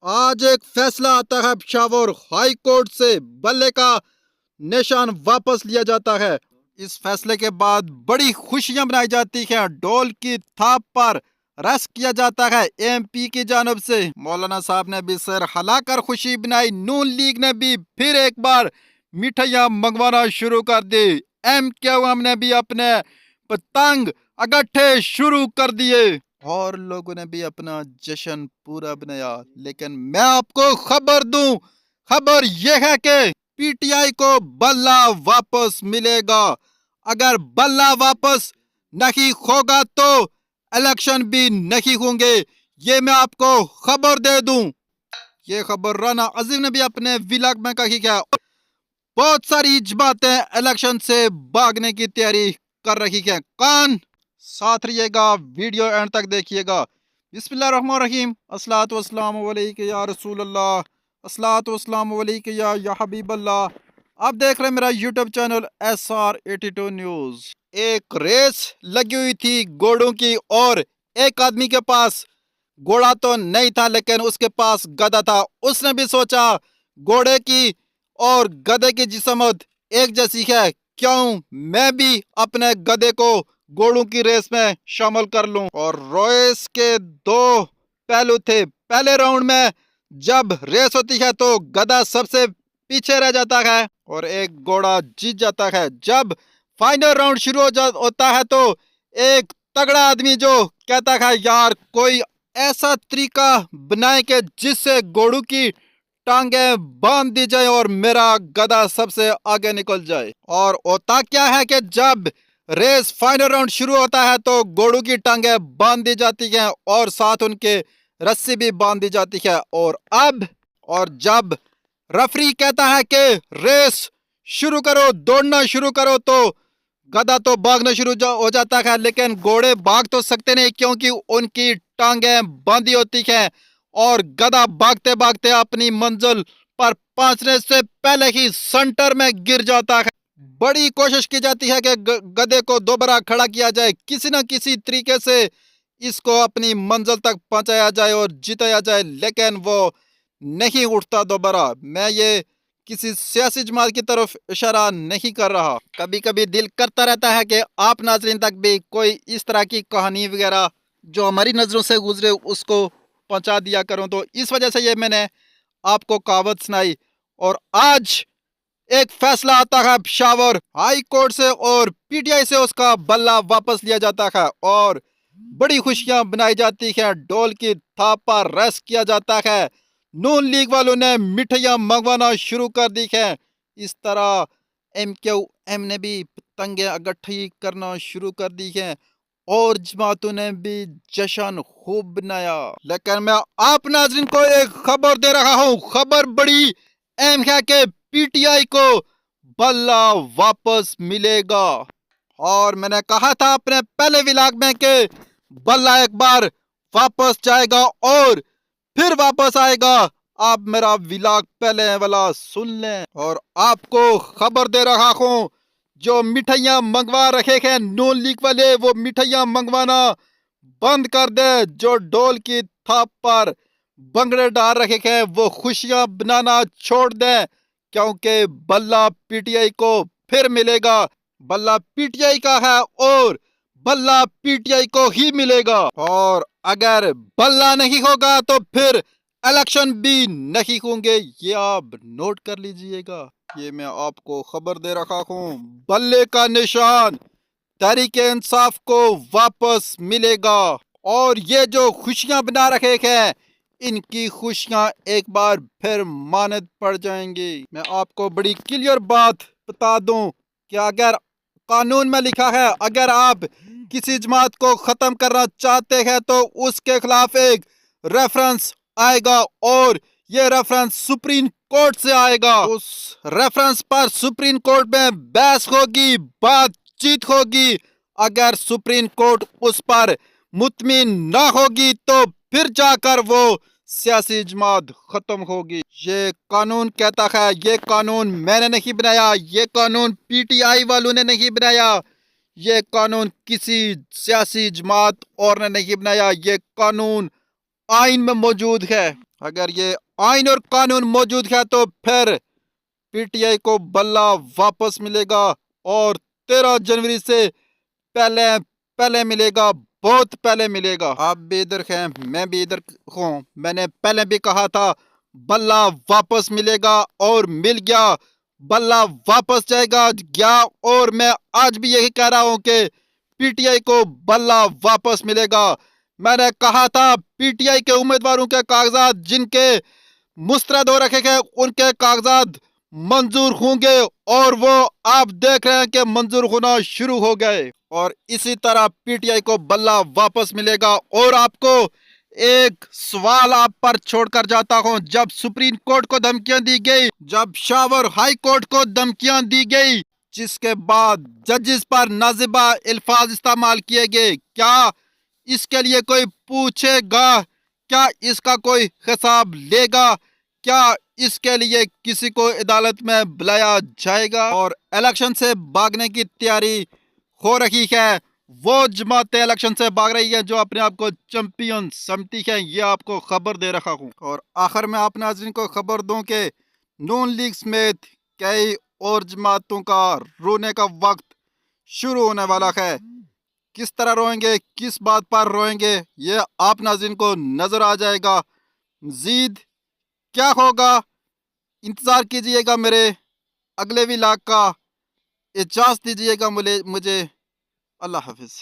आज एक फैसला आता है पेशावर हाई कोर्ट से बल्ले का निशान वापस लिया जाता है। इस फैसले के बाद बड़ी खुशियां मनाई जाती हैं। ढोल की थाप पर रस किया जाता है एमपी की जानब से। मौलाना साहब ने भी सर हिलाकर खुशी बनाई। नून लीग ने भी फिर एक बार मिठाइयां मंगवाना शुरू कर दी। एमक्यूएम ने भी अपने पतंग अगट्ठे शुरू कर दिए और लोगों ने भी अपना जश्न पूरा बनाया। लेकिन मैं आपको खबर दूं, खबर यह है कि पीटीआई को बल्ला वापस मिलेगा। अगर बल्ला वापस नहीं होगा तो इलेक्शन भी नहीं होंगे। ये मैं आपको खबर दे दूं। ये खबर राना अजीम ने भी अपने व्लॉग में कही है। बहुत सारी जमातें इलेक्शन से भागने की तैयारी कर रही है। कौन? साथ रहिएगा, वीडियो एंड तक देखिएगा। बिस्मिल्लाहिर्रहमानिर्रहीम। अस्सलातु वस्सलामु अलैका या रसूल अल्लाह, अस्सलातु वस्सलामु अलैका या हबीब अल्लाह। आप देख रहे हैं मेरा यूट्यूब चैनल SR82 न्यूज़। एक रेस लगी हुई थी घोड़ों की और एक आदमी के पास घोड़ा तो नहीं था लेकिन उसके पास गधा था। उसने भी सोचा घोड़े की और गधे की जिस्मत एक जैसी है, क्यों मैं भी अपने गधे को घोड़ों की रेस में शामिल कर लूं। और रेस के दो पहलू थे। पहले राउंड में जब रेस होती है तो गधा सबसे पीछे रह जाता है और एक घोड़ा जीत जाता है। जब फाइनल राउंड शुरू होता है तो एक तगड़ा आदमी जो कहता है यार कोई ऐसा तरीका बनाए कि जिससे घोड़ों की टांगे बांध दी जाए और मेरा गधा सबसे आगे निकल जाए। और होता क्या है कि जब रेस फाइनल राउंड शुरू होता है तो घोड़ों की टांगे बांध दी जाती हैं और साथ उनके रस्सी भी बांध दी जाती है। और जब रेफरी कहता है कि रेस शुरू करो, दौड़ना शुरू करो, तो गधा तो भागना शुरू हो जाता है। लेकिन घोड़े भाग तो सकते नहीं क्योंकि उनकी टांगे बांधी होती हैं और गधा भागते भागते अपनी मंजिल पर पहुंचने से पहले ही सेंटर में गिर जाता है। बड़ी कोशिश की जाती है कि गधे को दोबारा खड़ा किया जाए, किसी न किसी तरीके से इसको अपनी मंजिल तक पहुंचाया जाए और जिताया जाए, लेकिन वो नहीं उठता दोबारा। मैं ये किसी सियासी जमात की तरफ इशारा नहीं कर रहा। कभी कभी दिल करता रहता है कि आप नाजरीन तक भी कोई इस तरह की कहानी वगैरह जो हमारी नज़रों से गुजरे उसको पहुंचा दिया करूं। तो इस वजह से ये मैंने आपको कहावत सुनाई। और आज एक फैसला आता है पेशावर हाई कोर्ट से और पीटीआई से उसका बल्ला वापस लिया जाता है और बड़ी खुशियां बनाई जाती हैं। ढोल की थाप पर रस किया जाता है। नून लीग वालों ने मिठाइयां मंगवाना शुरू कर दी है। इस तरह एमक्यूएम ने भी पतंगे इकट्ठी करना शुरू कर दी है और जमातों ने भी जश्न खूब बनाया। लेकिन मैं आप नाज़रीन को एक खबर दे रहा हूँ। खबर बड़ी अहम है कि पीटीआई को बल्ला वापस मिलेगा। और मैंने कहा था अपने पहले व्लॉग में कि बल्ला एक बार वापस जाएगा और फिर वापस आएगा। आप मेरा व्लॉग पहले वाला सुन लें। और आपको खबर दे रहा हूँ, जो मिठाइयाँ मंगवा रखे हैं नून लीग वाले, वो मिठाइयाँ मंगवाना बंद कर दे। जो ढोल की थाप पर भंगड़े डाल रखे हैं वो खुशियाँ बनाना छोड़ दें, क्योंकि बल्ला पीटीआई को फिर मिलेगा। बल्ला पीटीआई का है और बल्ला पीटीआई को ही मिलेगा। और अगर बल्ला नहीं होगा तो फिर इलेक्शन भी नहीं होंगे। ये आप नोट कर लीजिएगा। ये मैं आपको खबर दे रखा हूँ। बल्ले का निशान तहरीक इंसाफ को वापस मिलेगा और ये जो खुशियां बना रखे हैं इनकी खुशियां एक बार फिर मानद पड़ जाएंगी। मैं आपको बड़ी क्लियर बात बता दूं कि अगर कानून में लिखा है अगर आप किसी जमात को खत्म करना चाहते हैं तो उसके खिलाफ एक रेफरेंस आएगा और ये रेफरेंस सुप्रीम कोर्ट से आएगा। उस रेफरेंस पर सुप्रीम कोर्ट में बहस होगी, बातचीत होगी। अगर सुप्रीम कोर्ट उस पर मुतमिन ना होगी तो फिर जाकर वो सियासी जमात खत्म होगी। ये कानून कहता है, ये कानून मैंने नहीं बनाया, ये कानून पीटीआई वालों ने नहीं बनाया, ये कानून किसी सियासी जमात और ने नहीं बनाया। ये कानून आइन में मौजूद है। اگر یہ آئین اور قانون موجود ہے تو پھر پی ٹی آئی کو بلہ واپس ملے گا اور 13 جنوری سے پہلے پہلے ملے گا، بہت پہلے ملے گا۔ آپ بھی ادھر ہیں، میں بھی ادھر ہوں، میں نے پہلے بھی کہا تھا بلہ واپس ملے گا اور مل گیا، بلہ واپس جائے گا گیا، اور میں آج بھی یہی کہہ رہا ہوں کہ پی ٹی آئی کو بلہ واپس ملے گا۔ میں نے کہا تھا پی ٹی آئی کے امیدواروں کے کاغذات جن کے مسترد ہو رکھے گئے ان کے کاغذات منظور ہوں گے، اور وہ آپ دیکھ رہے ہیں کہ منظور ہونا شروع ہو گئے، اور اسی طرح پی ٹی آئی کو بلہ واپس ملے گا۔ اور آپ کو ایک سوال آپ پر چھوڑ کر جاتا ہوں، جب سپریم کورٹ کو دھمکیاں دی گئی، جب شاور ہائی کورٹ کو دھمکیاں دی گئی، جس کے بعد ججز پر نازیبہ الفاظ استعمال کیے گئے، کیا اس کے لیے کوئی پوچھے گا؟ کیا اس کا کوئی حساب لے گا؟ کیا اس کے لیے کسی کو عدالت میں بلایا جائے گا؟ اور الیکشن سے بھاگنے کی تیاری ہو رہی ہے، وہ جماعتیں الیکشن سے بھاگ رہی ہیں جو اپنے آپ کو چیمپئن سمجھتی ہیں، یہ آپ کو خبر دے رہا ہوں۔ اور آخر میں آپ ناظرین کو خبر دوں کہ نون لیگ سمیت کئی اور جماعتوں کا رونے کا وقت شروع ہونے والا ہے۔ کس طرح روئیں گے، کس بات پر روئیں گے، یہ آپ ناظرین کو نظر آ جائے گا۔ مزید کیا ہوگا، انتظار کیجئے گا میرے اگلے ولاگ کا۔ اجازت دیجئے گا مجھے۔ اللہ حافظ۔